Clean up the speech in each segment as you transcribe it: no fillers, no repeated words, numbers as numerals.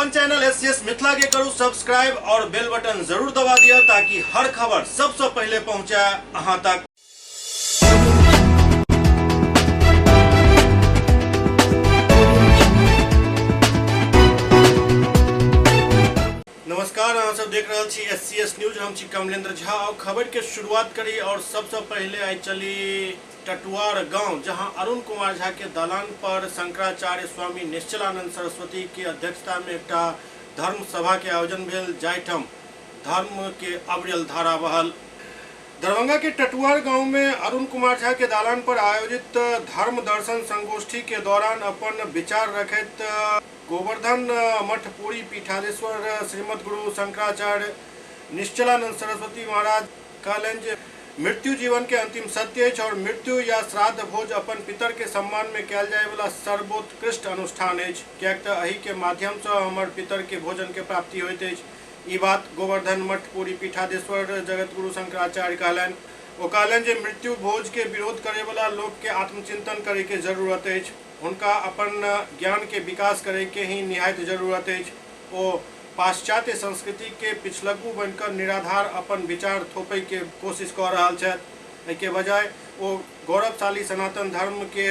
अपन channel SCS Mithila के करू subscribe और बेल बटन जरूर दबा दिया ताकि हर खबर सबसे पहले पहुंचे अहां तक। नमस्कार, अहाँ सब देख रहे छी एससीएस न्यूज। हम छी कमलेंद्र झा और खबर के शुरुआत करी और सबसे पहले आई चली टटुआर गांव, जहां अरुण कुमार झा के दलान पर शंकराचार्य स्वामी निश्चलानंद सरस्वती की अध्यक्षता में एक धर्म सभा के आयोजन भेल, जाहिठाम धर्म के अविरल धारा बहल। दरभंगा के टटुआर गांव में अरुण कुमार झा के दालान पर आयोजित धर्म दर्शन संगोष्ठी के दौरान अपन विचार रखैत गोवर्धन मठ पूरी पीठाधीश्वर श्रीमद गुरु शंकराचार्य निश्चलानंद सरस्वती महाराज कहलनि जे मृत्यु जीवन के अंतिम सत्य है और मृत्यु या श्राद्ध भोज अपन पितर के सम्मान में कयल जाय वाला सर्वोत्कृष्ट अनुष्ठान है, कियाक तऽ एहि के माध्यम से हमर पितर के भोजन के प्राप्ति होइत अछि। ई बात गोवर्धन मठ पूरी पीठाधीश्वर जगत गुरु शंकराचार्य कहलनि। ओ कहलनि जे मृत्यु भोज के विरोध करे वाला लोग के आत्मचिंतन करे के जरूरत है, उनका अपन ज्ञान के विकास करे के ही निहायत जरूरत है। ओ पाश्चात्य संस्कृति के पिछलग्गू बनकर निराधार अपन विचार थोपे के कोशिश कर रहा है, के बजाय वो गौरवशाली सनातन धर्म के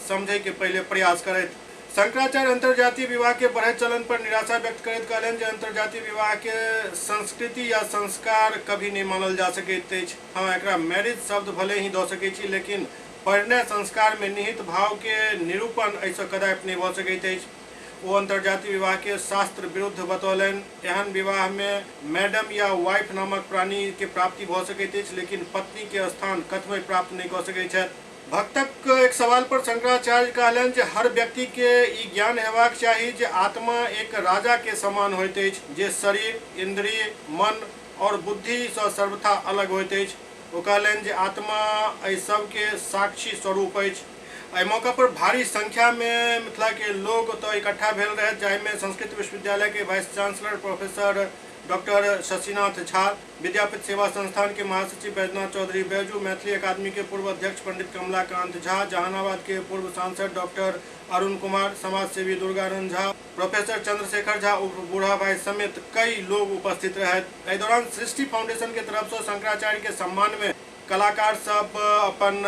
समझे के पहले प्रयास करत। शंकराचार्य अंतर्जातीय विवाह के बढ़े चलन पर निराशा व्यक्त करत कहलनि जे अंतर्जातीय विवाह के संस्कृति या संस्कार कभी नहीं मानल जा सकैत अछि। हाँ, एकरा मैरिज शब्द भले ही दऽ सकै छी, लेकिन परिणय संस्कार में निहित भाव के निरूपण ऐसा कदापि नहीं भऽ सकैत अछि। वो अंतर्जातीय विवाह के शास्त्र विरुद्ध बतौलन। एहन विवाह में मैडम या वाइफ नामक प्राणी के प्राप्ति भऽ सकैत अछि, लेकिन पत्नी के स्थान कतबे प्राप्त नहीं कऽ सकैत छथि। भक्तक एक सवाल पर शंकराचार्य कहलनि जे हर व्यक्ति के ई ज्ञान हेबाक चाही जे आत्मा एक राजा के समान होइत अछि, जे शरीर, इंद्रिय, मन और बुद्धि से सर्वथा अलग होइत अछि। ओ कहलनि जे आत्मा एहि सब के साक्षी स्वरूप अछि। एहि मौका पर भारी संख्या में मिथिला के लोग तो इकट्ठा भेल रहे, जाहिमे संस्कृत विश्वविद्यालय के vice chancellor professor doctor Shashinath Jha, Vidyapati सेवा संस्थान के महासचिव बैजनाथ चौधरी बैजू, मैथिली अकादमी के पूर्व अध्यक्ष पंडित कमलाकांत झा, जहानाबाद के पूर्व सांसद डॉक्टर अरुण कुमार, समाज सेवी दुर्गानंद झा, प्रोफेसर चंद्रशेखर झा उर्फ बूढ़ा भाई समेत कई लोग उपस्थित रहे। इस दौरान सृष्टि फाउंडेशन के तरफ से शंकराचार्य के सम्मान में कलाकार सब अपन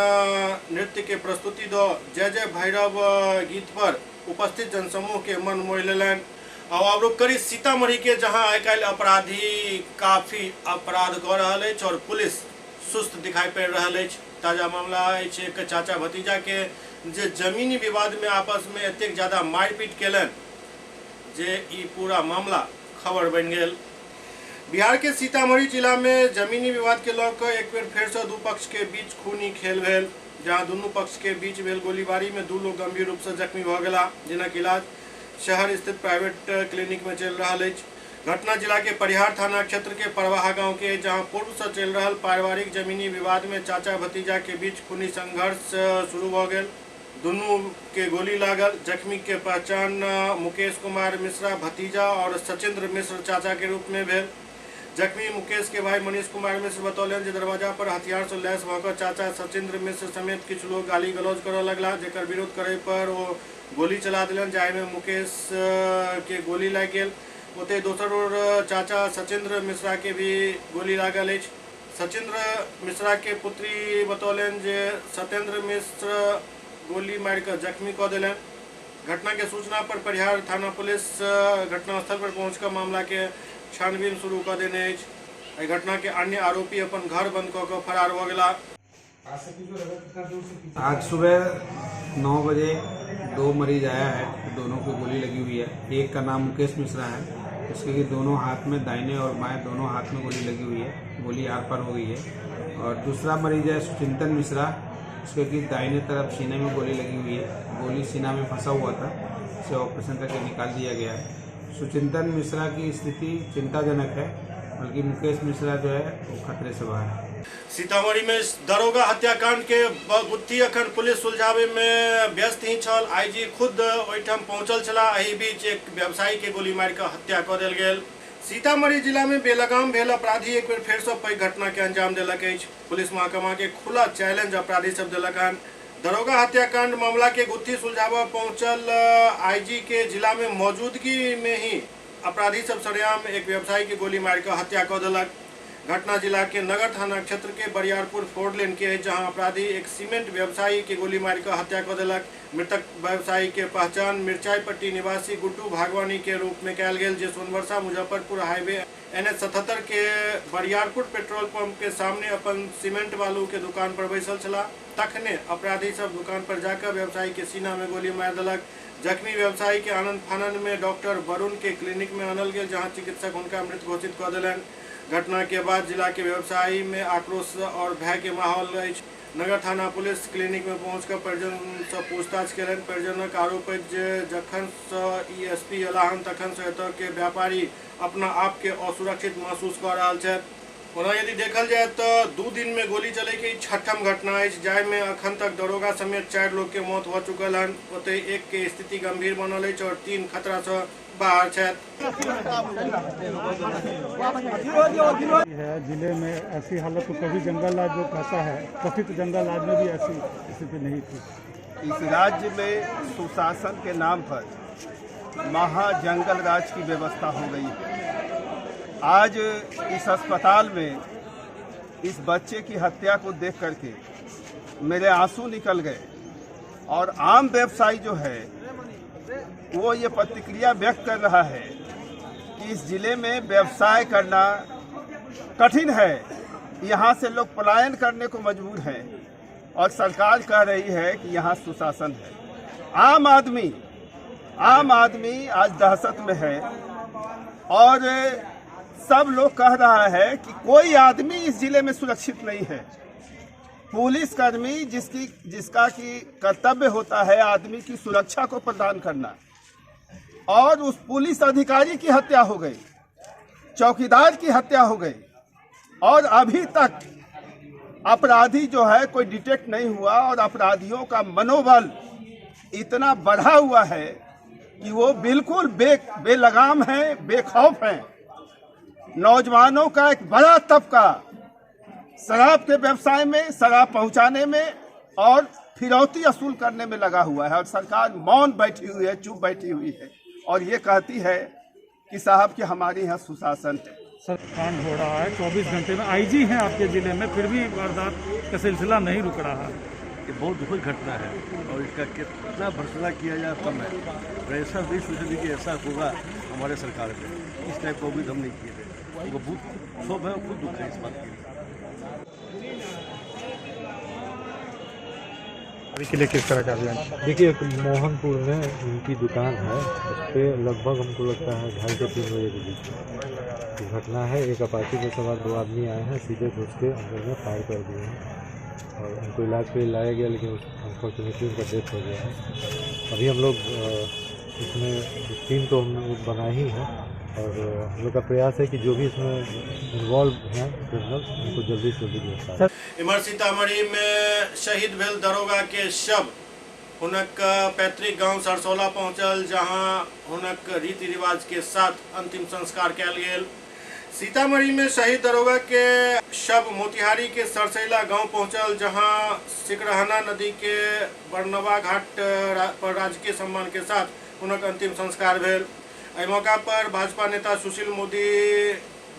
नृत्य के प्रस्तुति दो जय जय भैरव गीत पर उपस्थित जनसमूह के मन मोह लेलन। अब रुक करी सीतामढ़ी के, जहां आइ काल्हि अपराधी काफी अपराध कऽ रहल अछि और पुलिस सुस्त दिखाई पड़ि रहल अछि। ताजा मामला अछि एक चाचा भतीजा के जे जमीनी विवाद में आपस में एतेक ज्यादा मारपीट केलन जे ई पूरा मामला खबर बनि गेल। बिहार के सीतामढ़ी जिला में जमीनी विवाद के लऽ कऽ एक बेर फेर से दू पक्ष के बीच खूनी खेल भेल, जहां दुनू पक्ष के बीच भेल गोलीबारी में 2 लोग गंभीर रूप से जख्मी भऽ गेला, जिनक इलाज शहर स्थित प्राइवेट क्लिनिक में चल रहा है। घटना जिला के परिहार थाना क्षेत्र के परवाहा गांव के, जहां पूर्व से चल रहा पारिवारिक जमीनी विवाद में चाचा भतीजा के बीच खूनी संघर्ष शुरू हो गए। दोनों के गोली लागल। जख्मी के पहचान मुकेश कुमार मिश्रा भतीजा और सचिंद्र मिश्र चाचा के रूप में भेल। जख्मी मुकेश के भाई मनीष कुमार मिश्र बतौलन जे दरवाजा पर हथियार से लैस भऽ चाचा सचिंद्र मिश्र समेत किछु लोग गाली गलौज करऽ लगला, जेकर विरोध करे पर वो गोली चला दिलन, जाहिमे मुकेश के गोली लागि गेल। ओते दोसर ओर चाचा सचिंद्र मिश्रा के भी गोली लागल अछि। सचिंद्र मिश्रा के पुत्री बतौलन जे सत्येंद्र मिश्र गोली मारि कऽ जख्मी कऽ देलन। घटना के सूचना पर परिहार थाना पुलिस घटनास्थल पर पहुंचकर मामला के छानबीन शुरू कर देने अछि। घटना के अन्य आरोपी अपन घर बंद कऽ के फरार हो गया। आज सुबह 9 बजे 2 मरीज आया है, दोनों को गोली लगी हुई है। एक का नाम मुकेश मिश्रा है, उसके दोनों हाथ में, दाहिने और बाएं दोनों हाथ में गोली लगी हुई है, गोली आर पार हो गई है। और दूसरा मरीज है सुचिंतन मिश्रा, उसके की दाहिने तरफ सीने में गोली लगी हुई है, गोली सीना में फंसा हुआ था, उसे ऑपरेशन करके निकाल दिया गया है। सुचिंतन मिश्रा की स्थिति चिंताजनक है, बल्कि मुकेश मिश्रा जो है वो खतरे से बाहर है। सीतामढ़ी में दरोगा हत्याकांड के गुत्थी अखन पुलिस सुलझावे में व्यस्त ही छल। आईजी खुद ओहिठाम पहुंचल छला। एहि बीच एक व्यवसायी के गोली मारि कऽ हत्या कऽ देल गेल। सीतामढ़ी जिला में बेलगाम भेल अपराधी एक बेर फेर से पैघ घटना के अंजाम देलक अछि। पुलिस महकमा के खुला चैलेंज अपराधी सब देलक हन। दरोगा हत्याकांड मामला के गुत्थी सुलझावा पहुंचल आईजी के जिला में मौजूदगी में ही अपराधी सब सरेआम एक व्यवसायी के गोली मार कर हत्या कर दिलक। घटना जिला के नगर थाना क्षेत्र के बरियारपुर फोर लेन के है, जहां अपराधी एक सीमेंट व्यवसायी के गोली मार कर हत्या कर दिलक। मृतक व्यवसायी के पहचान मिर्चाई पट्टी निवासी गुड्डू भागवानी के रूप में कयल गेल, जे सोनवर्षा मुजफ्फरपुर हाईवे NH 77 के बरियारपुर पेट्रोल पंप के सामने अपन सीमेंट बालू के दुकान पर बैसल छला। तखने अपराधी सब दुकान पर जाकर व्यवसायी के सीना में गोली मार दिलक। जख्मी व्यवसायी के आनंद फानन में डॉक्टर वरुण के क्लिनिक में आनल गेल, जहां चिकित्सक उनका मृत घोषित कर दिलन। घटना के बाद जिला के व्यवसायी में आक्रोश और भय के माहौल अछि। नगर थाना पुलिस क्लिनिक में पहुंचकर परिजन से पूछताछ कयलनि। परिजनक आरोप अछि जे जखन से ESP एलाहन तखन से एतय के व्यापारी अपना आप के असुरक्षित महसूस कर रहा छथि। ओना यदि देखल जाए तो 2 दिन में गोली चले के छठम घटना है, जाय में अखन तक दरोगा समेत 4 लोग के मौत हो चुकल है। ओते एक के स्थिति गंभीर बनल है और 3 खतरा से बाहर है। जिले में ऐसी हालत तो कभी जंगल राज जो कहता है, कथित जंगल राज में भी ऐसी स्थिति नहीं थी। इस राज्य में सुशासन के नाम पर महाजंगल राज की व्यवस्था हो गई है। आज इस अस्पताल में इस बच्चे की हत्या को देख करके मेरे आंसू निकल गए और आम व्यवसायी जो है वो ये प्रतिक्रिया व्यक्त कर रहा है कि इस जिले में व्यवसाय करना कठिन है, यहाँ से लोग पलायन करने को मजबूर हैं और सरकार कह रही है कि यहाँ सुशासन है। आम आदमी आज दहशत में है और सब लोग कह रहा है कि कोई आदमी इस जिले में सुरक्षित नहीं है। पुलिसकर्मी जिसका कि कर्तव्य होता है आदमी की सुरक्षा को प्रदान करना, और उस पुलिस अधिकारी की हत्या हो गई, चौकीदार की हत्या हो गई और अभी तक अपराधी जो है कोई डिटेक्ट नहीं हुआ और अपराधियों का मनोबल इतना बढ़ा हुआ है कि वो बिल्कुल बेलगाम हैं, बेखौफ हैं। नौजवानों का एक बड़ा तबका शराब के व्यवसाय में, शराब पहुंचाने में और फिरौती वसूल करने में लगा हुआ है और सरकार मौन बैठी हुई है, चुप बैठी हुई है और ये कहती है कि साहब कि हमारे यहाँ सुशासन है। सर, कांड हो रहा है 24 घंटे में, IG हैं आपके जिले में, फिर भी वारदात का सिलसिला नहीं रुक रहा है। ये बहुत दुखद घटना है और इसका कितना भर्सना किया जाए कम है। और ऐसा भी सोचा कि ऐसा होगा हमारे सरकार में, इस टाइप को भी हम नहीं किए थे। उनको बहुत क्षोभ है और खुद दुख है इस बात के लिए। के लिए किस तरह का अभियान? देखिए, मोहनपुर में उनकी दुकान है, उस पर लगभग हमको लगता है 2:30 से 3 बजे के बीच में घटना है। एक अपाची में सवार 2 आदमी आए हैं, सीधे घुस के अंदर में फायर कर दिए हैं और उनको इलाज के लिए लाया गया, लेकिन अनफॉर्चुनेटली उनका डेथ हो गया है। अभी हम लोग इसमें टीम तो हम लोग बना ही है और हम लोग का प्रयास है कि जो भी इसमें इन्वॉल्व हैं क्रिमिनल, उनको जल्दी से जल्दी गिरफ्तार। इमर सीतामढ़ी में शहीद भेल दरोगा के शव हुनक पैतृक गांव सरसौला पहुंचल, जहां हुनक रीति रिवाज के साथ अंतिम संस्कार कयल गेल। सीतामढ़ी में शहीद दरोगा के शव मोतिहारी के सरसैला गांव पहुंचल, जहां सिकरहना नदी के बरनवा घाट पर राजकीय सम्मान के साथ हुनक अंतिम संस्कार भेल। एहि मौका पर भाजपा नेता सुशील मोदी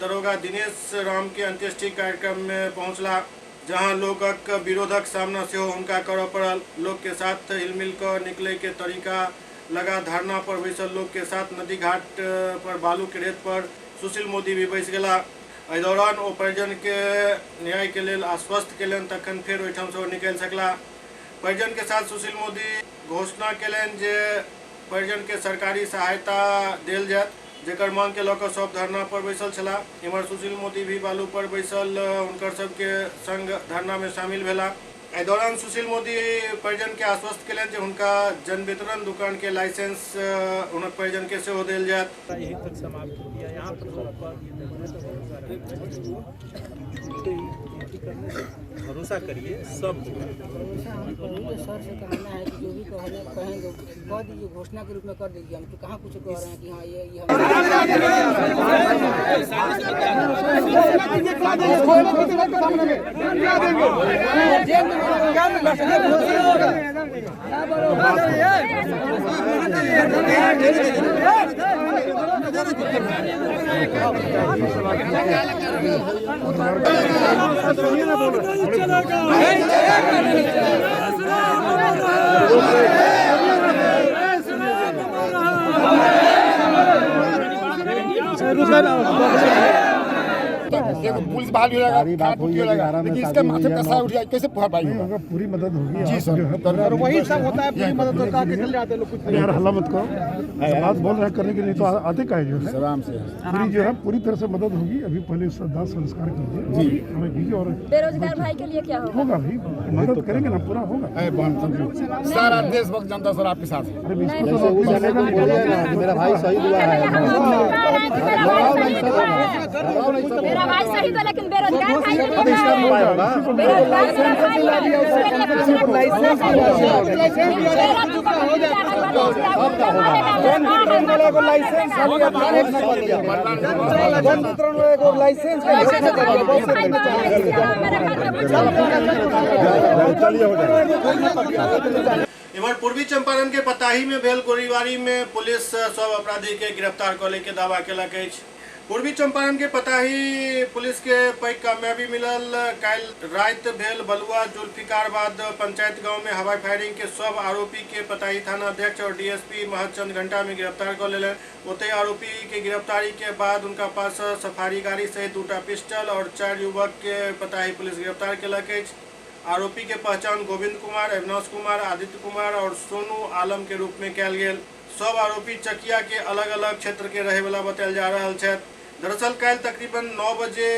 दरोगा दिनेश राम के अंत्येष्टि कार्यक्रम में पहुंचला, जहां लोगक विरोधक सामना से हुनका करऽ पड़ल। लोग के साथ हिलमिल कर निकले के तरीका लगा। धरना पर बैसल लोग के साथ नदी घाट पर बालू के रेत पर सुशील मोदी भी बैस गेला। एहि दौरान ओ परिजन के न्याय के लेल आश्वस्त केलनि, तखन फेर ओहिठाम से निकलि सकला। परिजन के साथ सुशील मोदी घोषणा केलनि जे परिजन के सरकारी सहायता देल जायत, जेकर मांग के लऽ सब धरना पर बैसल छला। इमहर सुशील मोदी भी बालू पर बैसल हुनकर सबके संग धरना में शामिल भेला। एहि दौरान सुशील मोदी परिजन के आश्वस्त केलनि जे हुनका जन वितरण दुकान के लाइसेंस हुनक परिजन के सेहो देल जायत। भरोसा करिए सब सर से कहना है कि जो भी कहेंगे कह दीजिए, घोषणा के रूप में कर दीजिए। हम तो कहाँ कुछ कह रहे हैं कि हाँ ये पुलिस बहाल हो जाएगा, लेकिन इसके माथे पे सवाल उठ जाए कैसे भरपाई होगा? पूरी मदद होगी जी सर, वही सब होता है, पूरी मदद होता है, निकल जाते लोग। कुछ यार हल्ला मत करो, बात बोल रहे हैं करने के लिए तो आते का है जो है आराम से पूरी जो है पूरी तरह से मदद होगी। अभी पहले श्रद्धा संस्कार कीजिए जी हमें कीजिए, और बेरोजगार भाई के लिए क्या होगा भी मदद करेंगे ना, पूरा होगा। सारा देशभक्त जनता सर आपके साथ है। अरे इसको तो मेरा भाई सही हुआ है। मेरा भाई सही तो, लेकिन बेरोजगार भाई इधर पूर्वी चंपारण के पताही में भेल गोलीबारी में पुलिस सब अपराधी के गिरफ्तार कर के दावा केलक अछि। पूर्वी चंपारण के पताही पुलिस के पैघ कामयाबी मिलल। काल रात भेल बलुआ जुल्फिकारबाद पंचायत गांव में हवाई फायरिंग के सब आरोपी के पताही थाना अध्यक्ष और डीएसपी महज चंद घंटा में गिरफ्तार कर लेलन। ओते आरोपी के गिरफ्तारी के बाद उनका पास सफारी गाड़ी सहित 2 पिस्टल और 4 युवक के पताही पुलिस गिरफ्तार केलक अछि। आरोपी के पहचान गोविंद कुमार, अविनाश कुमार, आदित्य कुमार और सोनू आलम के रूप में कयल गेल। सब आरोपी चकिया के अलग अलग क्षेत्र के रहे वाला बतायल जा रहा है। दरअसल कल तकरीबन 9 बजे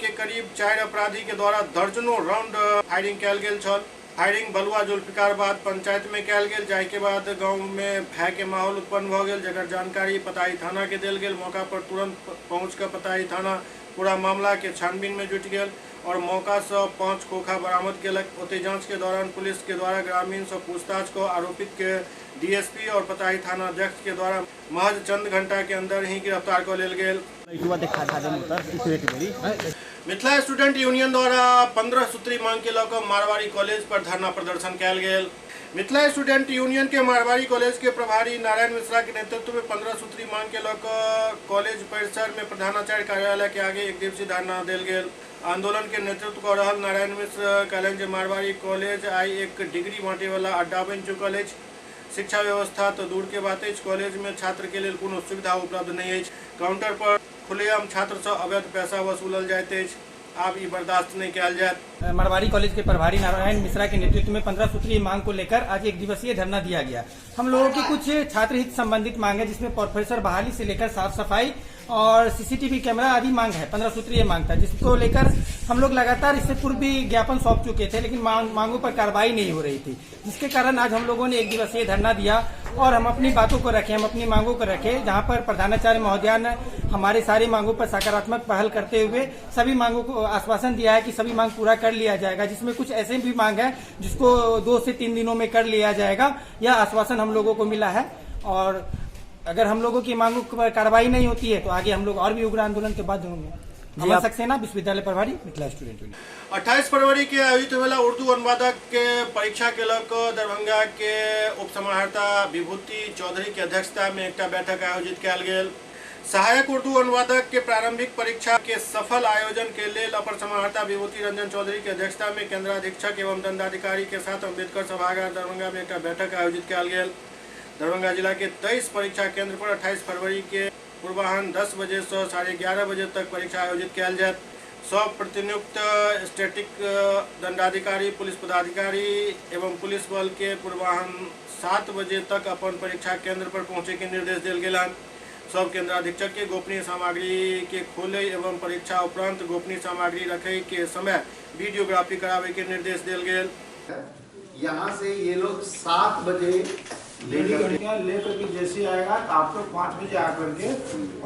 के करीब 4 अपराधी के द्वारा दर्जनों राउंड फायरिंग कयल गेल छल। फायरिंग बलुआ जुल्फिकारबाद पंचायत में कयल गेल, जाय के बाद गांव में भय के माहौल उत्पन्न भ गेल, जकर जानकारी पताही थाना के देल गेल। मौका पर तुरंत पहुंच कर पताही थाना पूरा मामला के छानबीन में जुट गेल और मौका से 5 खोखा बरामद केलक। ओते जांच के दौरान पुलिस के द्वारा ग्रामीण से पूछताछ को आरोपित के डीएसपी और पताही थाना अध्यक्ष के द्वारा महज चंद घंटा के अंदर ही गिरफ्तार कर लेल गेल। मिथिला स्टूडेंट यूनियन द्वारा 15 सूत्री मांग के लकर मारवाड़ी कॉलेज पर धरना प्रदर्शन कयल गेल। मिथिला स्टूडेंट यूनियन के मारवाड़ी कॉलेज के प्रभारी नारायण मिश्रा के नेतृत्व में 15 सूत्री मांग के लकर कॉलेज परिसर में प्रधानाचार्य कार्यालय के आगे 1 दिवसीय धरना देल गेल। आंदोलन के नेतृत्व कर रहल नारायण मिश्र कहलन जे मारवाड़ी कॉलेज आई एक डिग्री बांटे वाला अड्डा बनि चुकल अछि। शिक्षा व्यवस्था तो दूर के बात अछि, कॉलेज में छात्र के लिए कोनो सुविधा उपलब्ध नहीं अछि। काउंटर पर खुलेआम छात्र से अवैध पैसा वसूलल जाइत अछि। आप ये बर्दाश्त नहीं किया जाए। मारवाड़ी कॉलेज के प्रभारी नारायण मिश्रा के नेतृत्व में 15 सूत्रीय मांग को लेकर आज 1 दिवसीय धरना दिया गया। हम लोगों की कुछ छात्र हित संबंधित मांग है, जिसमें प्रोफेसर बहाली से लेकर साफ सफाई और सीसीटीवी कैमरा आदि मांग है। 15 सूत्रीय मांग था, जिसको लेकर हम लोग लगातार इससे पूर्व भी ज्ञापन सौंप चुके थे, लेकिन मांगों पर कार्रवाई नहीं हो रही थी, जिसके कारण आज हम लोगों ने 1 दिवसीय धरना दिया और हम अपनी बातों को रखे, हम अपनी मांगों को रखे, जहां पर प्रधानाचार्य महोदया ने हमारी सारी मांगों पर सकारात्मक पहल करते हुए सभी मांगों को आश्वासन दिया है कि सभी मांग पूरा कर लिया जाएगा। जिसमें कुछ ऐसे भी मांग है जिसको 2 से 3 दिनों में कर लिया जाएगा, यह आश्वासन हम लोगों को मिला है। और अगर हम लोगों की मांगों पर कार्रवाई नहीं होती है तो आगे हम लोग और भी उग्र आंदोलन के बाद होंगे। अमन सक्सेना, विश्वविद्यालय प्रभारी, मिथिला स्टूडेंट यूनियन। 28 फरवरी के आयोजित वाला उर्दू अनुवादक के परीक्षा के लकर दरभंगा के उप समाहर्ता विभूति चौधरी के अध्यक्षता में एक बैठक आयोजित कयल गेल। सहायक उर्दू अनुवादक के प्रारंभिक परीक्षा के सफल आयोजन के लिए अपर समाहर्ता विभूति रंजन चौधरी की अध्यक्षता में केंद्राधीक्षक एवं दंडाधिकारी के साथ अम्बेडकर सभागार दरभंगा में एक बैठक आयोजित कयल गेल। दरभंगा जिला के 23 परीक्षा केंद्र पर 28 फरवरी के पूर्वाह्न 10 बजे से 11:30 बजे तक परीक्षा आयोजित कयल जायत। सब प्रतिनियुक्त स्टैटिक दंडाधिकारी, पुलिस पदाधिकारी एवं पुलिस बल के पूर्वाह्न 7 बजे तक अपन परीक्षा केंद्र पर पहुंचे के निर्देश दिल गेल। सब केंद्राधीक्षक के गोपनीय सामग्री के खोले एवं परीक्षा उपरांत गोपनीय सामग्री रखे के समय वीडियोग्राफी करावे के निर्देश दिल गेल। यहाँ से ये लोग 7 बजे लेकर के जैसे आएगा तो आपको 5 बजे आकर के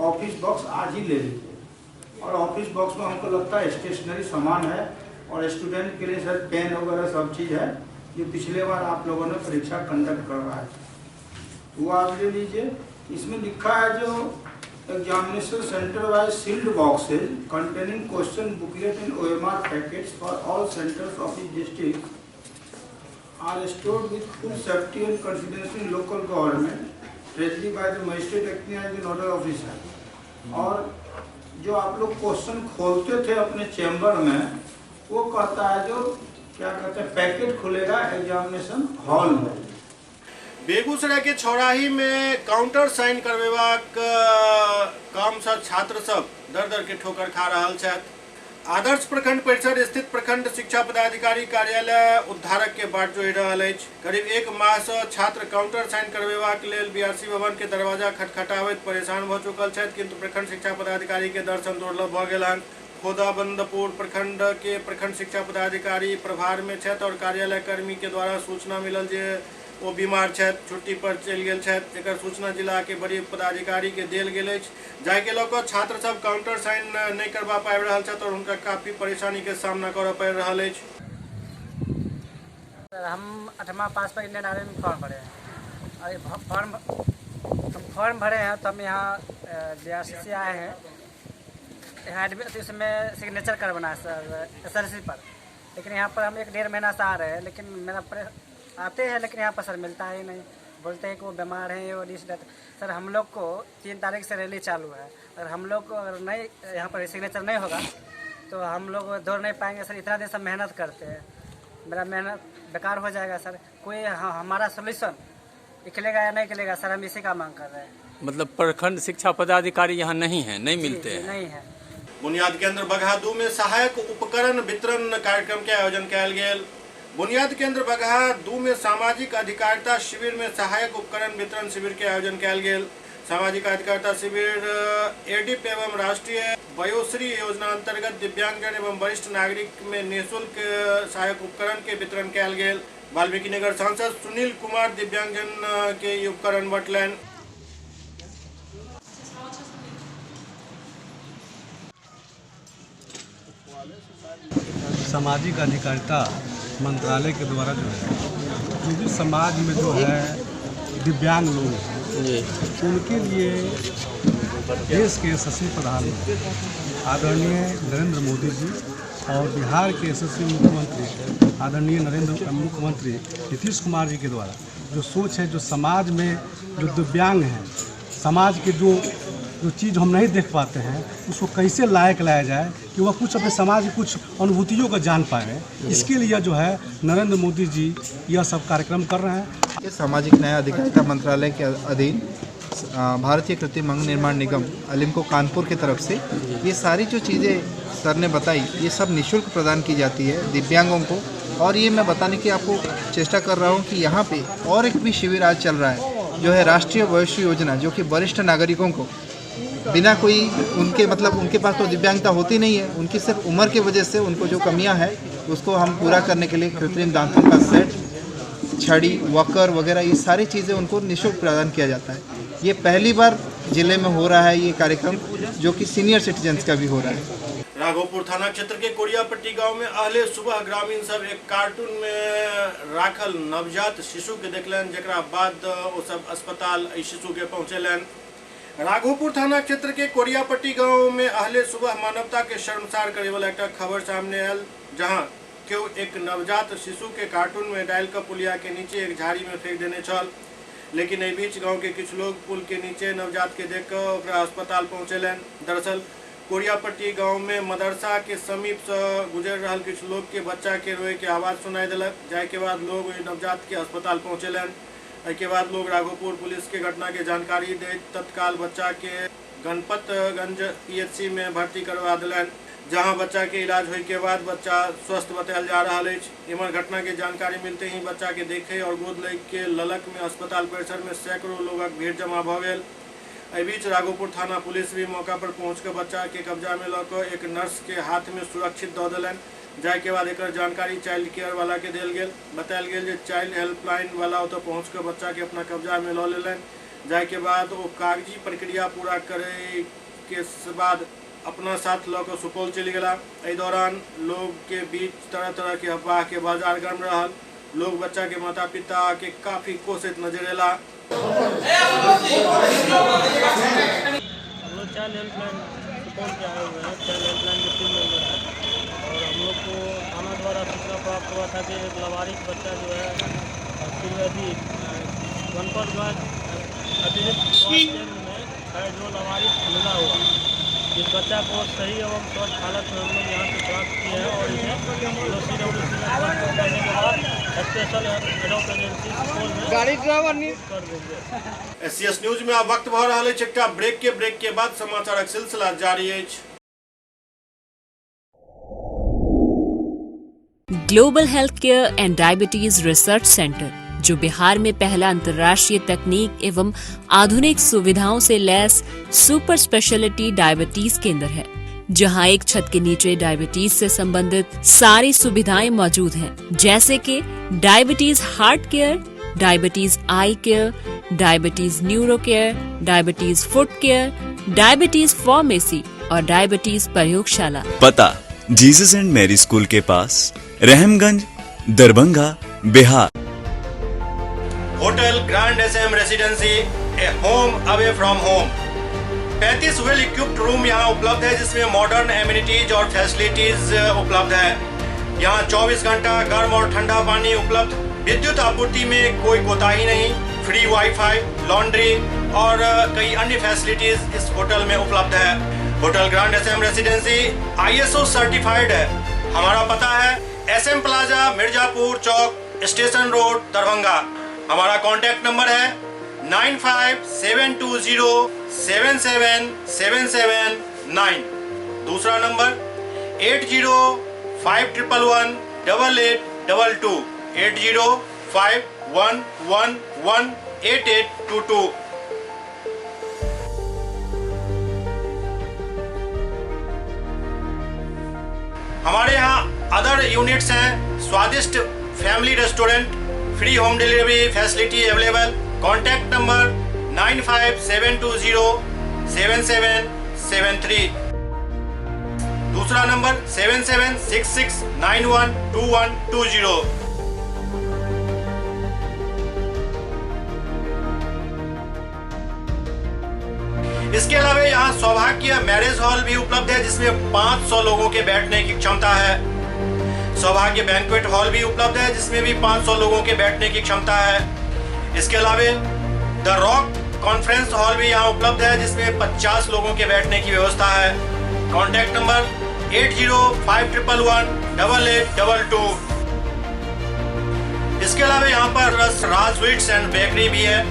ऑफिस बॉक्स आज ही ले लीजिए। और ऑफिस बॉक्स में हमको लगता है स्टेशनरी सामान है और स्टूडेंट के लिए सर पेन वगैरह सब चीज़ है, जो पिछले बार आप लोगों ने परीक्षा कंडक्ट करवाया है, तो वो आप ले लीजिए। इसमें लिखा है जो examination centre wise sealed boxes containing question booklet and OMR packets for all centres of the district are stored with full safety and confidence in local government, treasury by the magistrate acting as the nodal officer. और जो आप लोग question खोलते थे अपने chamber में, वो कहता है जो क्या कहते हैं पैकेट खुलेगा एग्जामिनेशन हॉल में। बेगूसराय के छौराही में काउंटर साइन करवेबाक काम से छात्र सब दर दर के ठोकर खा रहल छथि। आदर्श प्रखंड परिसर स्थित प्रखंड शिक्षा पदाधिकारी कार्यालय उद्धारक के बाट जोड़ि रहल अछि। करीब 1 माह से छात्र काउंटर साइन करवेबाक लेल बीआरसी भवन के दरवाजा खटखटाबैत परेशान भ चुकल छथि, किंतु प्रखंड शिक्षा पदाधिकारी के दर्शन दुर्लभ भ गेल हन। खोदाबंदपुर प्रखंड के प्रखंड शिक्षा पदाधिकारी प्रभार में छथि और कार्यालय कर्मी के द्वारा सूचना मिलल जे वो बीमार छथि, छुट्टी पर चलि गेल छथि। एकर सूचना जिला के वरीय पदाधिकारी के देल गेल अछि, जाहि के लऽ कऽ छात्र सब काउंटर साइन नहीं करबा पाबि रहल छथि और हुनका काफी परेशानी के सामना करऽ पड़ि रहल अछि। हम 8वां पास पर इंडियन आर्मी में फॉर्म भरे हैं और फॉर्म भरे हैं तो हम यहाँ बीआरसी से आए हैं। यहाँ इसमें सिग्नेचर करवाना है सर SLC पर, लेकिन यहाँ पर हम 1-1.5 महीना से आ रहे हैं, लेकिन मेरा आते हैं लेकिन यहाँ पर सर मिलता ही नहीं। बोलते हैं कि वो बीमार हैं, वो डिस डेथ। सर हम लोग को 3 तारीख से रैली चालू है, अगर हम लोग को अगर नहीं यहाँ पर सिग्नेचर नहीं होगा तो हम लोग दौड़ नहीं पाएंगे सर। इतना दिन से मेहनत करते हैं, मेरा मेहनत बेकार हो जाएगा सर। कोई हमारा सोल्यूशन निकलेगा या नहीं निकलेगा सर, हम इसी का मांग कर रहे हैं। मतलब प्रखंड शिक्षा पदाधिकारी यहाँ नहीं है, नहीं मिलते हैं? नहीं है। बुनियाद केंद्र बगहा 2 में सहायक उपकरण वितरण कार्यक्रम के आयोजन कयल गेल। बुनियाद केंद्र बगहा 2 में सामाजिक अधिकारिता शिविर में सहायक उपकरण वितरण शिविर के आयोजन कयल गेल। सामाजिक अधिकारिता शिविर एडिप एवं राष्ट्रीय वयोश्री योजना अंतर्गत दिव्यांगजन एवं वरिष्ठ नागरिक में निःशुल्क सहायक उपकरण के वितरण कयल गेल। वाल्मीकि नगर सांसद सुनील कुमार दिव्यांगजन के उपकरण बंटलनि। सामाजिक अधिकारिता मंत्रालय के द्वारा जो है, जो भी समाज में जो है दिव्यांग लोग हैं, उनके लिए देश के यशस्वी प्रधानमंत्री आदरणीय नरेंद्र मोदी जी और बिहार के यशस्वी मुख्यमंत्री आदरणीय मुख्यमंत्री नीतीश कुमार जी के द्वारा जो सोच है, जो समाज में जो दिव्यांग हैं, समाज के जो चीज़ हम नहीं देख पाते हैं उसको कैसे लायक लाया जाए कि वह कुछ अपने समाज की कुछ अनुभूतियों को जान पाए। इसके लिए जो है नरेंद्र मोदी जी यह सब कार्यक्रम कर रहे हैं। सामाजिक न्याय अधिकारिता मंत्रालय के अधीन भारतीय कृत्रिम अंग निर्माण निगम अलिमको कानपुर की तरफ से ये सारी जो चीज़ें सर ने बताई, ये सब निःशुल्क प्रदान की जाती है दिव्यांगों को। और ये मैं बताने की आपको चेष्टा कर रहा हूँ कि यहाँ पे और एक भी शिविर आज चल रहा है, जो है राष्ट्रीय वयोश्री योजना, जो कि वरिष्ठ नागरिकों को बिना कोई उनके पास तो दिव्यांगता होती नहीं है, उनकी सिर्फ उम्र की वजह से उनको जो कमियां है उसको हम पूरा करने के लिए कृत्रिम दांतों का सेट, छड़ी, वॉकर वगैरह ये सारी चीज़ें उनको निःशुल्क प्रदान किया जाता है। ये पहली बार जिले में हो रहा है ये कार्यक्रम, जो कि सीनियर सिटीजन्स का भी हो रहा है। राघोपुर थाना क्षेत्र के कोरियापट्टी गांव में अहले सुबह ग्रामीण सब एक कार्टून में राखल नवजात शिशु के देखलन, जकरा बाद वो सब अस्पताल शिशु के पहुँचेलन। राघोपुर थाना क्षेत्र के कोरियापट्टी गांव में अहले सुबह मानवता के शर्मसार करे वाला एक खबर सामने आयल, जहां क्यों एक नवजात शिशु के कार्टून में डाल कर पुलिया के नीचे एक झाड़ी में फेंक देने छल। लेकिन एहि बीच गांव के कुछ लोग पुल के नीचे नवजात के देख कर अस्पताल पहुँचेलन। दरअसल कोरियापट्टी गांव में मदरसा के समीप से गुजर रहा कुछ लोग के बच्चा के रोए के आवाज़ सुनाई दिलक, जाय के बाद लोग नवजात के अस्पताल पहुँचेलन। के बाद लोग राघोपुर पुलिस के घटना के जानकारी दे तत्काल बच्चा के गणपतगंज PHC में भर्ती करवा दिलन, जहां बच्चा के इलाज होने के बाद बच्चा स्वस्थ बतायल जा रहा है। इमर घटना के जानकारी मिलते ही बच्चा के देखे और गोद ले के ललक में अस्पताल परिसर में सैकड़ों लोगक भीड़ जमा भ गेल। एहि बीच राघोपुर थाना पुलिस भी मौका पर पहुंचकर बच्चा के कब्जा में लऽ एक नर्स के हाथ में सुरक्षित दऽ देलनि, जाय के बाद एक जानकारी चाइल्ड केयर वाला के देल गेल। बतायल गेल जे चाइल्ड हेल्पलाइन वाला ओतऽ पहुंचकर बच्चा के अपना कब्जा में लऽ लेलनि। जाय के बाद वो कागजी प्रक्रिया पूरा करे के बाद अपना साथ लऽ कऽ सुपौल चलि गेला। एहि दौरान लोग के बीच तरह तरह के अफवाह के बाजार गर्म रहल। लोग बच्चा के माता पिता के काफी कोशिश नजर अला। चाइल्ड हेल्पलाइन सुपौल के आए हुए हैं, चाइल्ड हेल्पलाइन के टीम मेंबर हैं और हम लोग को थाना द्वारा सूचना प्राप्त हुआ था कि एक लावारिस बच्चा जो है गणपतगंज अतिरिक्त स्वास्थ्य केंद्र में है, जो लावारिस मिला हुआ बच्चा को सही एवं स्वच्छ हालत में हम लोग यहाँ से प्राप्त किए हैं और इन्हें CWC में ट्रांसफर करने के बाद स्पेशल एडॉप्ट एजेंसी सुपौल में गाड़ी ड्राइवर कर देंगे। SCS न्यूज में अब वक्त भऽ रहल अछि एकटा ब्रेक के बाद समाचारक सिलसिला जारी अछि। Global health care and diabetes research centre, जो बिहार में पहला अंतर्राष्ट्रीय तकनीक एवं आधुनिक सुविधाओं से लैस सुपर स्पेशलिटी डायबिटीज केंद्र है, जहां एक छत के नीचे डायबिटीज से संबंधित सारी सुविधाएं मौजूद हैं, जैसे कि diabetes heart care, diabetes eye care, diabetes neuro care, diabetes foot care, diabetes pharmacy और डायबिटीज प्रयोगशाला। पता जीसस एंड मैरी स्कूल के पास, Rahamganj, Darbhanga, Bihar. Hotel grand SM residency, a home away from home. 35 well equipped room यहाँ उपलब्ध है, जिसमें modern amenities और फैसिलिटीज उपलब्ध है। यहाँ 24 घंटा गर्म और ठंडा पानी उपलब्ध। विद्युत आपूर्ति में कोई कोताही नहीं। फ्री वाईफाई, लॉन्ड्री और कई अन्य फैसिलिटीज इस होटल में उपलब्ध है। Hotel grand SM residency ISO certified है। हमारा पता है SM plaza, Mirzapur chowk, station road, Darbhanga. हमारा कॉन्टैक्ट नंबर है 9572077779। दूसरा नंबर 8051118822, 8051118822। हमारे यहाँ अदर यूनिट्स हैं, स्वादिष्ट family restaurant, free home delivery facility available. Contact number 9572077773। दूसरा नंबर 7766912120। इसके अलावा यहाँ सौभाग्य मैरिज हॉल भी उपलब्ध है, जिसमें 500 लोगों के बैठने की क्षमता है। सौभाग्य बैंक्वेट हॉल भी उपलब्ध है, जिसमें भी 500 लोगों के बैठने की क्षमता है। इसके अलावा द रॉक कॉन्फ्रेंस हॉल भी यहाँ उपलब्ध है, जिसमें 50 लोगों के बैठने की व्यवस्था है। Contact number 8051118822। इसके अलावा यहाँ पर राज स्वीट्स एंड बेकरी भी है,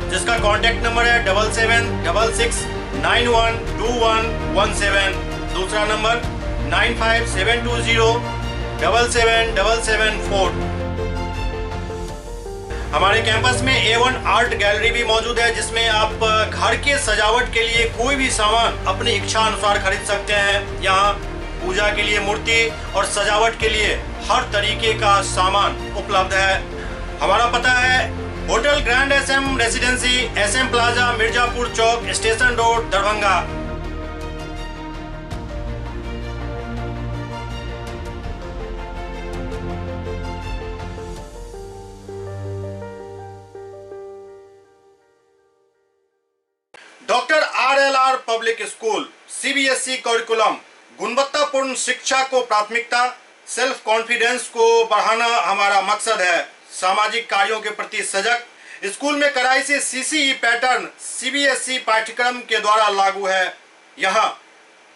जिसका कॉन्टैक्ट नंबर है 7766912117। दूसरा नंबर 9572077774। हमारे कैंपस में A1 आर्ट गैलरी भी मौजूद है, जिसमें आप घर के सजावट के लिए कोई भी सामान अपनी इच्छा अनुसार खरीद सकते हैं। यहाँ पूजा के लिए मूर्ति और सजावट के लिए हर तरीके का सामान उपलब्ध है। हमारा पता है hotel grand SM residency, SM plaza, Mirzapur chowk, station road, Darbhanga. Doctor RLR public school, CBSE curriculum, गुणवत्तापूर्ण शिक्षा को प्राथमिकता, सेल्फ कॉन्फिडेंस को बढ़ाना हमारा मकसद है। सामाजिक कार्यों के प्रति सजग। स्कूल में कड़ाई से CCE पैटर्न CBSE पाठ्यक्रम के द्वारा लागू है। यहाँ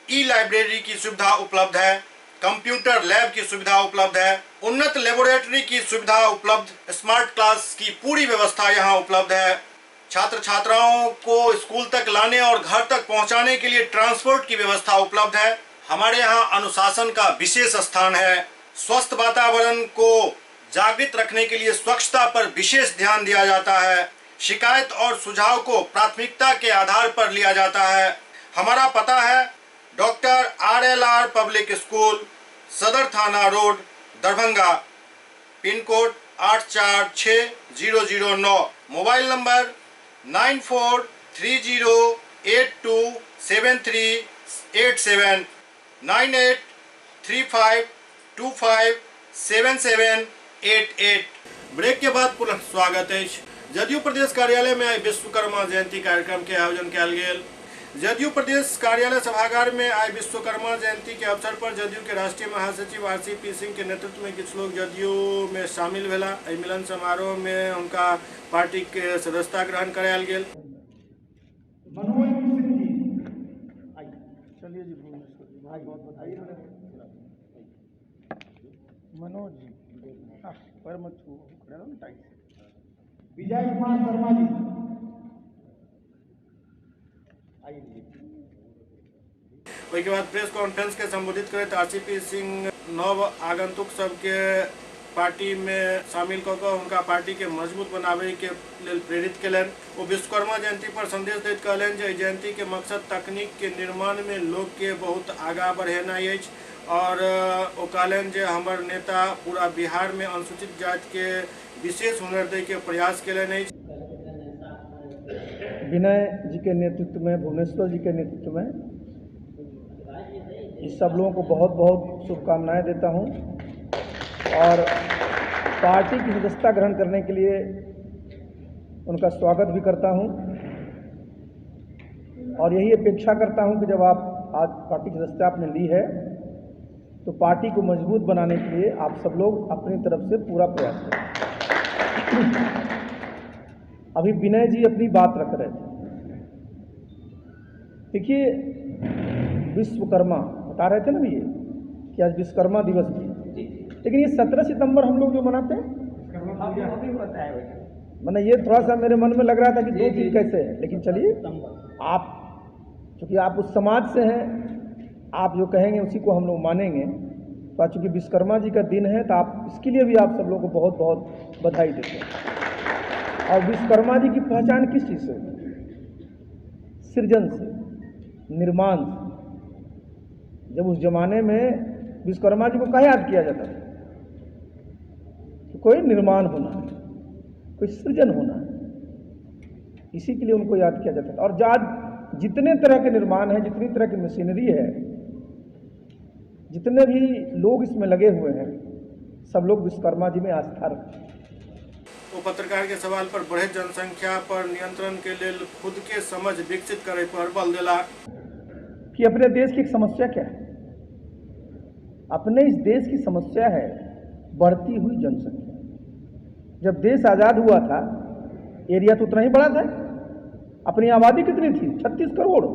ई-लाइब्रेरी की सुविधा उपलब्ध है, कंप्यूटर लैब की सुविधा उपलब्ध है, उन्नत लेबोरेटरी की सुविधा उपलब्ध, स्मार्ट क्लास की पूरी व्यवस्था यहाँ उपलब्ध है। छात्र छात्राओं को स्कूल तक लाने और घर तक पहुँचाने के लिए ट्रांसपोर्ट की व्यवस्था उपलब्ध है। हमारे यहाँ अनुशासन का विशेष स्थान है। स्वस्थ वातावरण को जागृत रखने के लिए स्वच्छता पर विशेष ध्यान दिया जाता है। शिकायत और सुझाव को प्राथमिकता के आधार पर लिया जाता है। हमारा पता है डॉक्टर RLR पब्लिक स्कूल, सदर थाना road, Darbhanga. Pin code 846009। Mobile number 9430827387, 9835257788। Break के बाद पुनः स्वागत है। जदयू प्रदेश कार्यालय में आई विश्वकर्मा जयंती कार्यक्रम के आयोजन कयल गेल। जदयू प्रदेश कार्यालय सभागार में आई विश्वकर्मा जयंती के अवसर पर जदयू के राष्ट्रीय महासचिव RCP सिंह के नेतृत्व में कुछ लोग जदयू में शामिल भेला। मिलन समारोह में उनका पार्टी के सदस्यता ग्रहण करायल गेल। मनोज जी पर मत छू टाइट विजय कुमार शर्मा जी ओहिके बाद प्रेस कॉन्फ्रेंस के संबोधित करैत आरसीपी सिंह नव आगंतुक सबके पार्टी में शामिल कऽ कऽ हुनका पार्टी के मजबूत बनाबे के लेल प्रेरित कयलनि। ओ विश्वकर्मा जयंती पर संदेश दैत कहलनि जे जयंती के मकसद तकनीक के निर्माण में लोग के बहुत आगा बढ़ेनाइ अछि और ओ कहलनि जे हमर नेता पूरा बिहार में अनुसूचित जाति के विशेष हुनर दै के प्रयास कयलनि अछि। विनय जी के नेतृत्व में, भुवनेश्वर जी के नेतृत्व में इस सब लोगों को बहुत बहुत शुभकामनाएं देता हूं और पार्टी की सदस्यता ग्रहण करने के लिए उनका स्वागत भी करता हूं और यही अपेक्षा करता हूं कि जब आप आज पार्टी की सदस्यता आपने ली है तो पार्टी को मजबूत बनाने के लिए आप सब लोग अपनी तरफ से पूरा प्रयास करें। अभी विनय जी अपनी बात रख रहे थे। देखिए, विश्वकर्मा बता रहे थे ना ये कि आज विश्वकर्मा दिवस थी, लेकिन ये 17 सितंबर हम लोग जो मनाते हैं, मैंने ये थोड़ा सा मेरे मन में लग रहा था कि 2 दिन कैसे है, लेकिन चलिए आप चूँकि आप उस समाज से हैं, आप जो कहेंगे उसी को हम लोग मानेंगे। तो आज चूँकि विश्वकर्मा जी का दिन है तो आप इसके लिए भी आप सब लोगों को बहुत बहुत बधाई देते हैं। और विश्वकर्मा जी की पहचान किस चीज़ से होती है? सृजन से, निर्माण से। जब उस जमाने में विश्वकर्मा जी को क्या याद किया जाता था? तो कोई निर्माण होना है, कोई सृजन होना है, इसी के लिए उनको याद किया जाता था। और आज जितने तरह के निर्माण हैं, जितनी तरह की मशीनरी है, जितने भी लोग इसमें लगे हुए हैं, सब लोग विश्वकर्मा जी में आस्था रखते हैं। वो पत्रकार के सवाल पर बढ़े जनसंख्या पर नियंत्रण के लिए खुद के समझ विकसित करे पर बल दिला कि अपने देश की एक समस्या क्या है। अपने इस देश की समस्या है बढ़ती हुई जनसंख्या। जब देश आज़ाद हुआ था एरिया तो उतना ही बड़ा था, अपनी आबादी कितनी थी? 36 करोड़,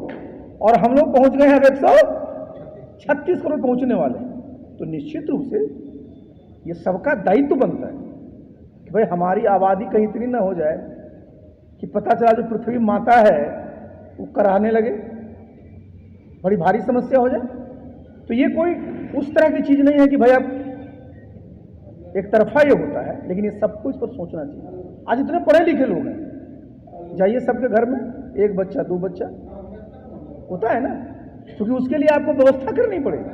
और हम लोग पहुंच गए हैं अब 136 करोड़ पहुंचने वाले हैं। तो निश्चित रूप से ये सबका दायित्व बनता है कि भाई हमारी आबादी कहीं इतनी ना हो जाए कि पता चला जो पृथ्वी माता है वो कराने लगे, बड़ी भारी समस्या हो जाए। तो ये कोई उस तरह की चीज़ नहीं है कि भाई अब एक तरफा ये होता है, लेकिन ये सबको इस पर सोचना चाहिए। आज इतने पढ़े लिखे लोग हैं, जाइए सबके घर में 1 बच्चा 2 बच्चा होता है ना, क्योंकि उसके लिए आपको व्यवस्था करनी पड़ेगी।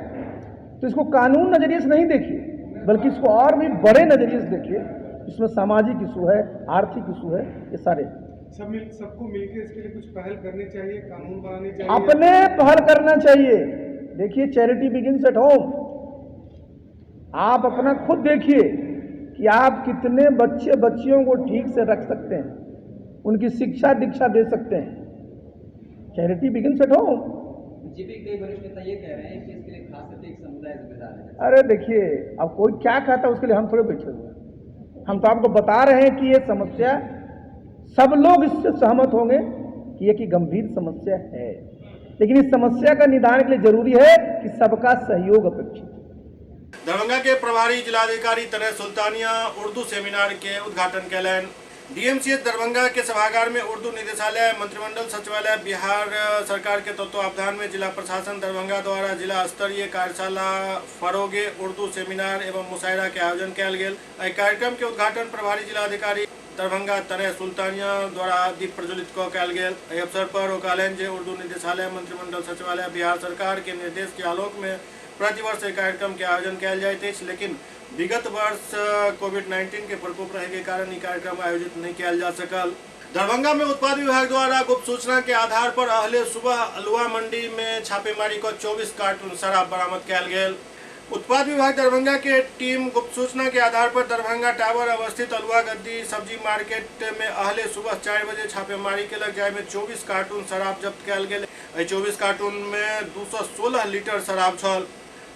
तो इसको कानून नजरिए से नहीं देखिए, बल्कि इसको और भी बड़े नजरिए से देखिए। इसमें सामाजिक इशू है, आर्थिक इशू है, ये सारे सबको मिलकर इसके लिए कुछ पहल करनी चाहिए, कानून बनानी चाहिए, अपने पहल करना चाहिए। देखिए, चैरिटी बिगिंस एट होम। आप अपना खुद देखिए कि आप कितने बच्चे बच्चियों को ठीक से रख सकते हैं, उनकी शिक्षा दीक्षा दे सकते हैं। Charity begins at home. BJP के कई वरिष्ठ नेता ये कह रहे हैं कि इसके लिए खास करके एक समुदाय जिम्मेदार है। अरे देखिए, अब कोई क्या कहता है उसके लिए हम थोड़े बैठे हुए हैं। हम तो आपको बता रहे हैं कि ये समस्या, सब लोग इससे सहमत होंगे कि ये की गंभीर समस्या है, लेकिन इस समस्या का निदान के लिए जरूरी है कि सबका सहयोग अपेक्षित है। दरभंगा के प्रभारी जिलाधिकारी तनय सुल्तानिया उर्दू सेमिनार के उद्घाटन कयलनि। डीएमसीएच दरभंगा के सभागार में उर्दू निदेशालय, मंत्रिमंडल सचिवालय, बिहार सरकार के तत्वावधान में जिला प्रशासन दरभंगा द्वारा जिला स्तरीय कार्यशाला फरोगे उर्दू सेमिनार एवं मुशायरा के आयोजन कयल गेल। एहि कार्यक्रम के उद्घाटन प्रभारी जिलाधिकारी दरभंगा तनय सुल्तानिया द्वारा दीप प्रज्वलित कयल गेल। एहि अवसर पर ओ कहलनि जे उर्दू निदेशालय, मंत्रिमंडल सचिवालय, बिहार सरकार के निर्देश के आलोक में प्रतिवर्ष एहि कार्यक्रम के आयोजन कयल जाइत अछि, लेकिन विगत वर्ष कोविड-19 के प्रकोप रहे के कारण ई कार्यक्रम आयोजित नहीं किया जा सकल। दरभंगा में उत्पाद विभाग द्वारा गुप्त सूचना के आधार पर अहले सुबह अलुआ मंडी में छापेमारी कर 24 कार्टून शराब बरामद कयल गेल। उत्पाद विभाग दरभंगा के टीम गुप्त सूचना के आधार पर दरभंगा टावर अवस्थित अलुआ गद्दी सब्जी मार्केट में अहले सुबह 4 बजे छापेमारी केलक, जाहिमे 24 कार्टून शराब जब्त कयल गेल। 24 कार्टून में 216 लीटर शराब छल।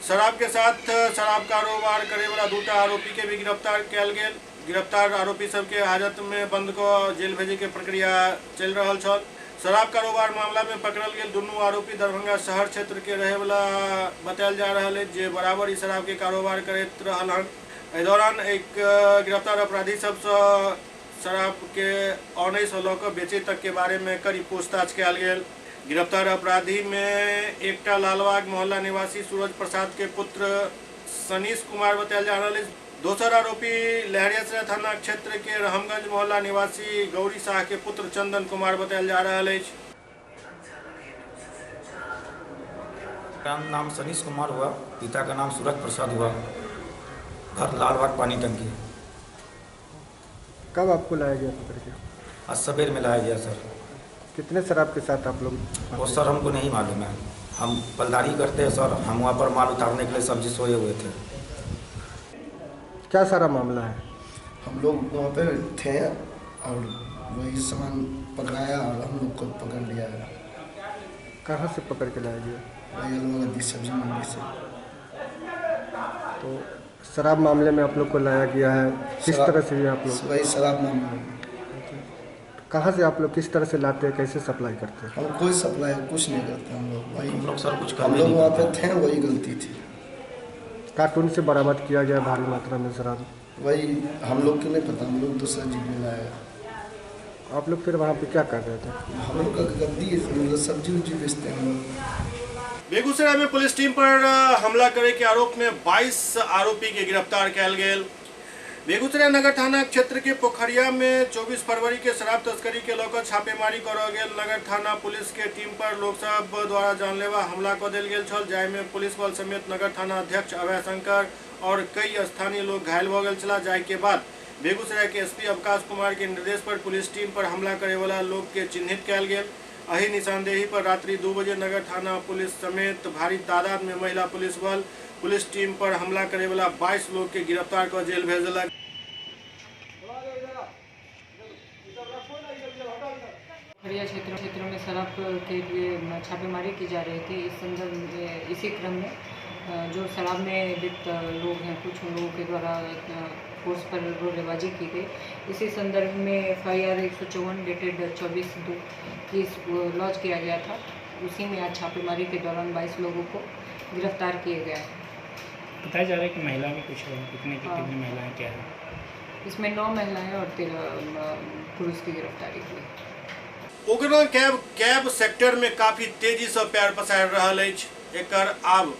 शराब के साथ शराब कारोबार करे वाला 2टा आरोपी के भी गिरफ्तार कयल गेल। गिरफ्तार आरोपी सबके हाजत में बंद को जेल भेजे के प्रक्रिया चल रहा छल। शराब कारोबार मामला में पकड़ल गेल दुनू आरोपी दरभंगा शहर क्षेत्र के रहे वाला बतायल जा रहा है, जे बराबर ही शराब के कारोबार करते रहल हन। एहि दौरान एक गिरफ्तार अपराधी सब शराब के औने से लऽ कऽ बेचे तक के बारे में कड़ी पूछताछ कयल गेल। गिरफ्तार अपराधी में एकटा लालबाग मोहल्ला निवासी सूरज प्रसाद के पुत्र सनीश कुमार बतायल जा रहा है। दोसर आरोपी लहरियासराय थाना क्षेत्र के रहमगंज मोहल्ला निवासी गौरी शाह के पुत्र चंदन कुमार बतायल जा रहा है। नाम सनीश कुमार हुआ, पिता का नाम सूरज प्रसाद हुआ, घर लालबाग पानी टंकी। कब आपको लाया गया पकड़ के? आज सवेर में लाया गया सर। कितने शराब के साथ आप लोग? वो सर हमको नहीं मालूम है, हम पलदारी करते हैं सर। हम वहाँ पर माल उतारने के लिए सब्जी सोए हुए थे। क्या सारा मामला है? हम लोग वहाँ पे थे और वही सामान पकड़ाया और हम लोग को पकड़ लिया है। कहाँ से पकड़ के लाया गया? वही लोग सब्जी मंडी से। तो शराब मामले में आप लोग को लाया गया है, किस तरह से ये आप लोग? वही शराब मामले। कहाँ से आप लोग किस तरह से लाते हैं, कैसे सप्लाई करते हैं? हम कोई सप्लाई कुछ नहीं करते। हम लोग वही हम लोग सर कुछ हम लोग वहाँ पे थे, वही गलती थी। कार्टून से बरामद किया गया भारी मात्रा में शराब। वही हम लोग को नहीं पता, हम लोग दूसरा जीप में लाया। आप लोग फिर वहाँ पे क्या कर रहे थे? हम लोग का गद्दी सब्जी उब्जी बेचते हैं हम लोग। बेगूसराय में पुलिस टीम पर हमला करे के आरोप में 22 आरोपी के गिरफ्तार कयल गेल। बेगूसराय नगर थाना क्षेत्र के पोखरिया में 24 फरवरी के शराब तस्करी के लऽ कऽ छापेमारी करल गेल। नगर थाना पुलिस के टीम पर लोग सब द्वारा जानलेवा हमला कऽ देल गेल छल, जाहि में पुलिस बल समेत नगर थाना अध्यक्ष अभय शंकर और कई स्थानीय लोग घायल भऽ गेल छला। जाहि के बाद बेगूसराय के एसपी अवकाश कुमार के निर्देश पर पुलिस टीम पर हमला करे वाला लोग के चिन्हित कयल गेल। एही निशानदेही पर रात्रि 2 बजे नगर थाना पुलिस समेत भारी तादाद में महिला पुलिस बल पुलिस टीम पर हमला करे वाला 22 लोग के गिरफ्तार कर जेल भेज देलक। खड़िया क्षेत्रों में शराब के लिए छापेमारी की जा रही थी। इस संदर्भ में इसी क्रम में जो शराब में लिप्त लोग हैं, कुछ लोगों के द्वारा फोर्स पर रोलेबाजी की गई। इसी संदर्भ में FIR 154 डेटेड 24/2 की लॉन्च किया गया था। उसी में आज छापेमारी के दौरान 22 लोगों को गिरफ्तार किए गया है। बताया जा रहा है कि महिला भी कुछ है, कितनी महिलाएं क्या है? इसमें 9 महिलाएं और 13 पुरुष की गिरफ्तारी हुई। उगना कैब सेक्टर में काफी तेजी से पैर पसारि रहल अछि। एकर आब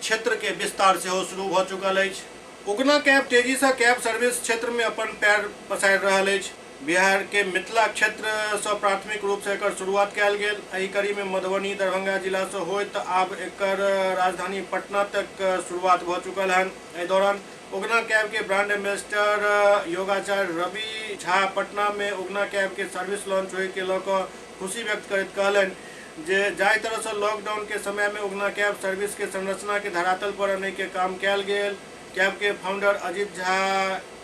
क्षेत्र के विस्तार से शुरू भ चुकल अछि। उगना कैब तेजी से कैब सर्विस क्षेत्र में अपन पैर पसारि रहल अछि। बिहार के मिथिला क्षेत्र से प्राथमिक रूप से एकर शुरुआत कयल गेल। एहि कड़ी में मधुबनी दरभंगा जिला से होइत आब एकर राजधानी पटना तक शुरुआत भ चुकल हन। एहि दौरान उगना कैब के ब्रांड एम्बेसडर योगाचार्य रवि झा पटना में उगना कैब के सर्विस लॉन्च होए के लऽ कऽ खुशी व्यक्त करैत कहलनि जे जाहि तरह से लॉकडाउन के समय में उगना कैब सर्विस के संरचना के धरातल पर आने के काम कयल गेल। कैब के फाउंडर अजित झा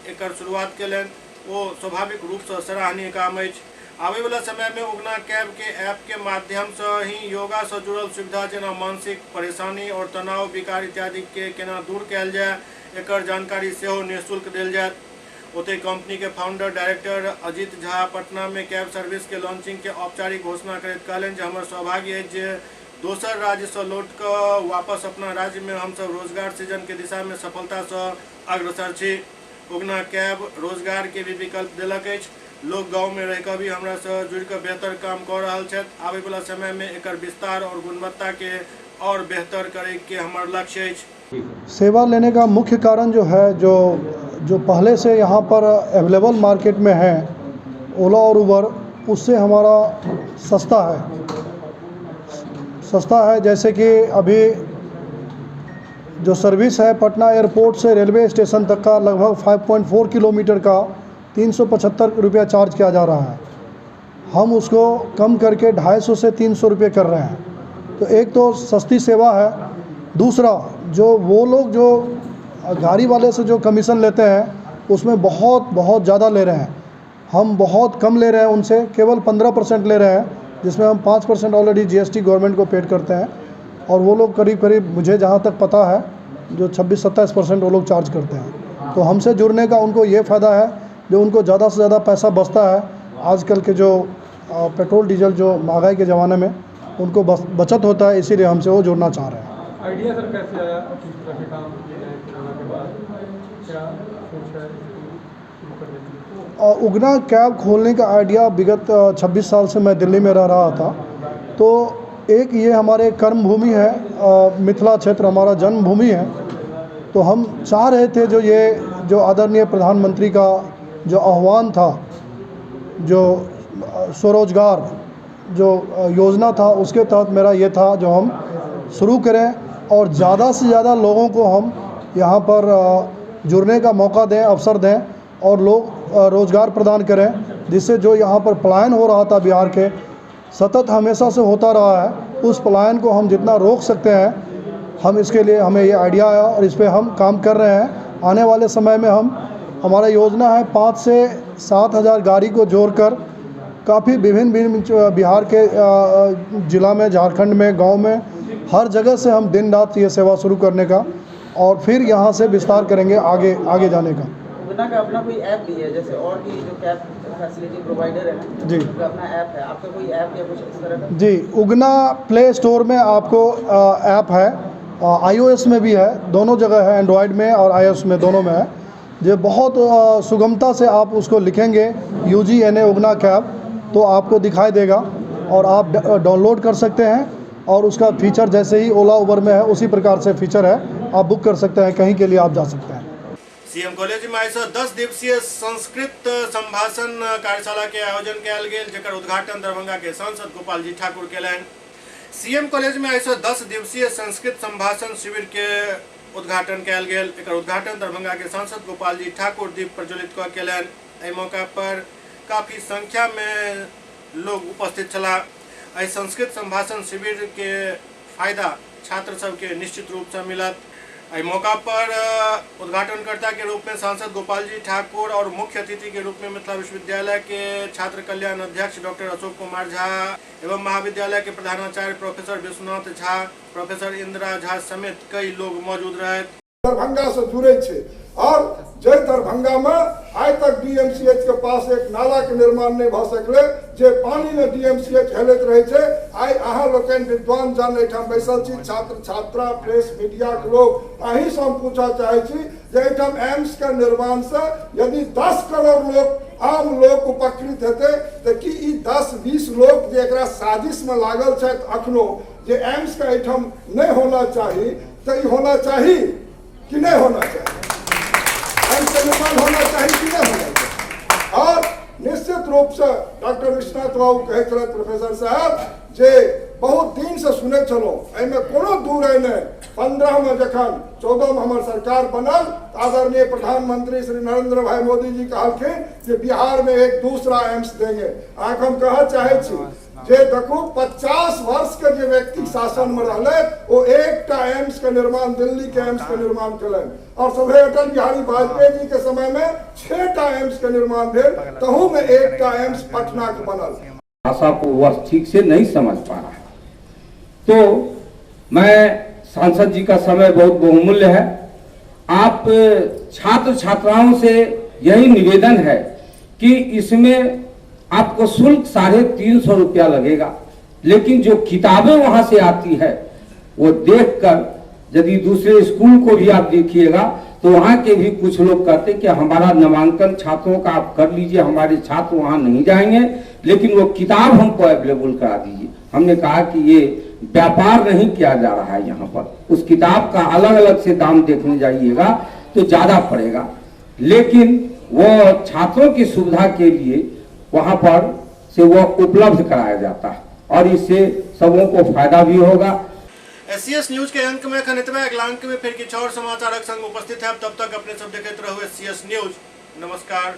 एकर शुरुआत केलनि, वो स्वाभाविक रूप से सराहनीय काम अछि। आबे वाला समय में उगना कैब के ऐप के माध्यम से ही योगा से जुड़ल सुविधा जेना मानसिक परेशानी और तनाव, विकार इत्यादि के केना दूर कयल जाय, एकर जानकारी सेहो निःशुल्क देल जायत। ओते कंपनी के फाउंडर डायरेक्टर अजित झा पटना में कैब सर्विस के लॉन्चिंग के औपचारिक घोषणा करैत कहलनि जे हमर सौभाग्य अछि जे दोसर राज्य से लौट कर वापस अपना राज्य में हम सब रोजगार सृजन के दिशा में सफलता से अग्रसर छी। उगना कैब रोजगार के भी विकल्प देलक अछि। लोग गाँव में रह कर भी हमरा से जुड़ कर बेहतर काम कर रहा छथि। आबे वाला समय में एकर विस्तार और गुणवत्ता के और बेहतर करे के हमार लक्ष्य अछि। सेवा लेने का मुख्य कारण जो है, जो पहले से यहाँ पर अवेलेबल मार्केट में है ओला और उबर, उससे हमारा सस्ता है। जैसे कि अभी जो सर्विस है पटना एयरपोर्ट से रेलवे स्टेशन तक का लगभग 5.4 किलोमीटर का 375 रुपया चार्ज किया जा रहा है। हम उसको कम करके 250 से 300 रुपये कर रहे हैं। तो एक तो सस्ती सेवा है, दूसरा जो वो लोग जो गाड़ी वाले से जो कमीशन लेते हैं उसमें बहुत ज़्यादा ले रहे हैं। हम बहुत कम ले रहे हैं उनसे, केवल 15% ले रहे हैं, जिसमें हम 5% ऑलरेडी GST गवर्नमेंट को पेड करते हैं। और वो लोग करीब मुझे जहाँ तक पता है जो 26-27% वो लोग चार्ज करते हैं। तो हमसे जुड़ने का उनको ये फ़ायदा है जो उनको ज़्यादा से ज़्यादा पैसा बचता है। आजकल के जो पेट्रोल डीजल जो महंगाई के ज़माने में उनको बचत होता है, इसीलिए हमसे वो जोड़ना चाह रहे हैं। आइडिया सर कैसे आया, किस तरह के काम किए हैं कोरोना के बाद, क्या सोच है शुरू करने के लिए? उगना कैब खोलने का आइडिया विगत 26 साल से मैं दिल्ली में रह रहा था, तो एक ये हमारे कर्म भूमि है, मिथिला क्षेत्र हमारा जन्मभूमि है, तो हम चाह रहे थे जो आदरणीय प्रधानमंत्री का जो आह्वान था, जो स्वरोजगार जो योजना था, उसके तहत मेरा ये था जो हम शुरू करें और ज़्यादा से ज़्यादा लोगों को हम यहाँ पर जुड़ने का मौका दें, अवसर दें और लोग रोज़गार प्रदान करें, जिससे जो यहाँ पर पलायन हो रहा था बिहार के, सतत हमेशा से होता रहा है, उस पलायन को हम जितना रोक सकते हैं, हम इसके लिए हमें ये आइडिया आया और इस पर हम काम कर रहे हैं। आने वाले समय में हमारा योजना है 5 से 7 हज़ार गाड़ी को जोड़कर काफ़ी विभिन्न बिहार के ज़िला में, झारखंड में, गांव में, हर जगह से हम दिन रात ये सेवा शुरू करने का और फिर यहाँ से विस्तार करेंगे आगे जाने का। उगना का अपना कोई ऐप भी है, जैसे और भी जो कैब फैसिलिटी प्रोवाइडर है जी, तो अपना ऐप है, आपका कोई ऐप या कुछ इस तरह का? जी, उगना प्ले स्टोर में आपको ऐप है, iOS में भी है, दोनों जगह है, एंड्रॉयड में और iOS में, दोनों में है। जो बहुत सुगमता से आप उसको लिखेंगे UGNA उगना कैब तो आपको दिखाई देगा और आप डाउनलोड कर सकते हैं और उसका फीचर जैसे ही ओला उबर में है उसी प्रकार से फीचर है, आप बुक कर सकते हैं, कहीं के लिए आप जा सकते हैं। सीएम कॉलेज में 10 दिवसीय संस्कृत संभाषण कार्यशाला के आयोजन कयल गेल, जेकर उद्घाटन दरभंगा के सांसद गोपाल जी ठाकुर केलनि। सीएम कॉलेज में 10 दिवसीय संस्कृत संभाषण शिविर के उद्घाटन कयल गेल, एकर उद्घाटन दरभंगा के सांसद गोपाल जी ठाकुर दीप प्रज्वलित कऽ केलनि। एहि मौका पर काफ़ी संख्या में लोग उपस्थित छला। एहि संस्कृत संभाषण शिविर के फायदा छात्र सबके निश्चित रूप से मिलत। एहि मौका पर उद्घाटनकर्ता के रूप में सांसद गोपाल जी ठाकुर और मुख्य अतिथि के रूप में मिथिला विश्वविद्यालय के छात्र कल्याण अध्यक्ष डॉक्टर अशोक कुमार झा एवं महाविद्यालय के प्रधानाचार्य प्रोफेसर विश्वनाथ झा, प्रोफेसर इंदिरा झा समेत कई लोग मौजूद रहे। दरभंगा से जुड़े छे और जय दरभंगा में आज तक DMCH के पास एक नाला के निर्माण नहीं भ सकले, जे पानी में DMCH हेलैत रहे छे। आई अहाँ लोकन विद्वान जन एठाम बैसल छी, छात्र छात्रा, प्रेस मीडिया के लोग, अहीं से हम पूछा चाहे छी जे एठाम एम्स के निर्माण से यदि 10 करोड़ लोग आम लोग उपकृत हेते तो कि ई 10-20 लोग जे एकरा साजिश में लागल छथि अखनो जे एम्स के एठाम नहीं होना चाहिए, तो ई होना चाहिए कि नहीं होना चाहिए, एम्स का निर्माण होना चाहिए कि नहीं होना चाहिए। और निश्चित रूप से डॉक्टर विश्वनाथ बाबू कहते रहे प्रोफेसर साहब जे बहुत दिन से सुने चलो, एमे कोनो दूर है नहीं। 15 में जखन 14 में हमार सरकार बनल, आदरणीय प्रधानमंत्री श्री नरेंद्र भाई मोदी जी कहलखिन कि बिहार में एक दूसरा एम्स देंगे। आख हम कह चाहे छी जे देखो 50 वर्ष के जो व्यक्ति शासन में रहले वो एक एम्स के निर्माण, दिल्ली के एम्स के निर्माण कलन और सभे अटल बिहारी वाजपेयी जी के समय में 6 एम्स के निर्माण भेल, तहु में 1 एम्स पटना के बनल। भाषा को वह ठीक से नहीं समझ पा रहा है, तो मैं सांसद जी का समय बहुत बहुमूल्य है। आप छात्र छात्राओं से यही निवेदन है कि इसमें आपको शुल्क 350 रुपया लगेगा, लेकिन जो किताबें वहां से आती है वो देखकर यदि दूसरे स्कूल को भी आप देखिएगा तो वहां के भी कुछ लोग कहते कि हमारा नामांकन छात्रों का आप कर लीजिए, हमारे छात्र वहां नहीं जाएंगे, लेकिन वो किताब हमको अवेलेबल करा दीजिए। हमने कहा कि ये व्यापार नहीं किया जा रहा है, यहाँ पर उस किताब का अलग अलग से दाम देखने जाइएगा तो ज्यादा पड़ेगा, लेकिन वो छात्रों की सुविधा के लिए वहां पर से वो उपलब्ध कराया जाता है और इससे सबों को फायदा भी होगा। SCS न्यूज के अंक में खनितवा अगला अंक में फिर किछ और समाचारक संग उपस्थित है। तब तक अपने सब देखते रहो SCS न्यूज। नमस्कार।